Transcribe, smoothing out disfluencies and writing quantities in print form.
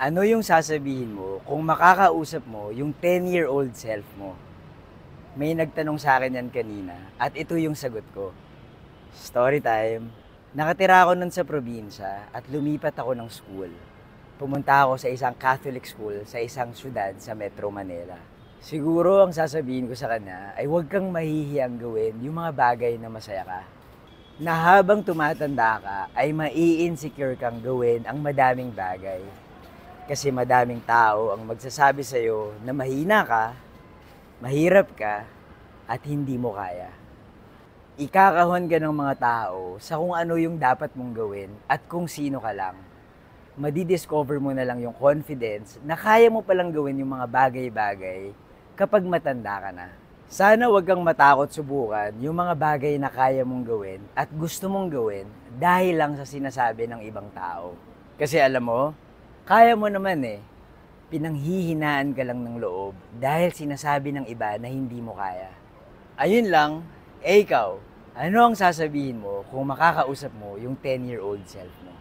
Ano yung sasabihin mo kung makakausap mo yung 10-year-old self mo? May nagtanong sa akin yan kanina at ito yung sagot ko. Story time. Nakatira ako nun sa probinsya at lumipat ako ng school. Pumunta ako sa isang Catholic school sa isang syudad sa Metro Manila. Siguro ang sasabihin ko sa kanya ay huwag kang mahihiyang gawin yung mga bagay na masaya ka. Na habang tumatanda ka ay mai-insecure kang gawin ang madaming bagay. Kasi madaming tao ang magsasabi sa'yo na mahina ka, mahirap ka, at hindi mo kaya. Ikakahon ka ng mga tao sa kung ano yung dapat mong gawin at kung sino ka lang. Madidiscover mo na lang yung confidence na kaya mo palang gawin yung mga bagay-bagay kapag matanda ka na. Sana wag kang matakot subukan yung mga bagay na kaya mong gawin at gusto mong gawin dahil lang sa sinasabi ng ibang tao. Kasi alam mo, kaya mo naman eh. Pinanghihinaan ka lang ng loob dahil sinasabi ng iba na hindi mo kaya. Ayun lang, ikaw, ano ang sasabihin mo kung makakausap mo yung 10-year-old self mo?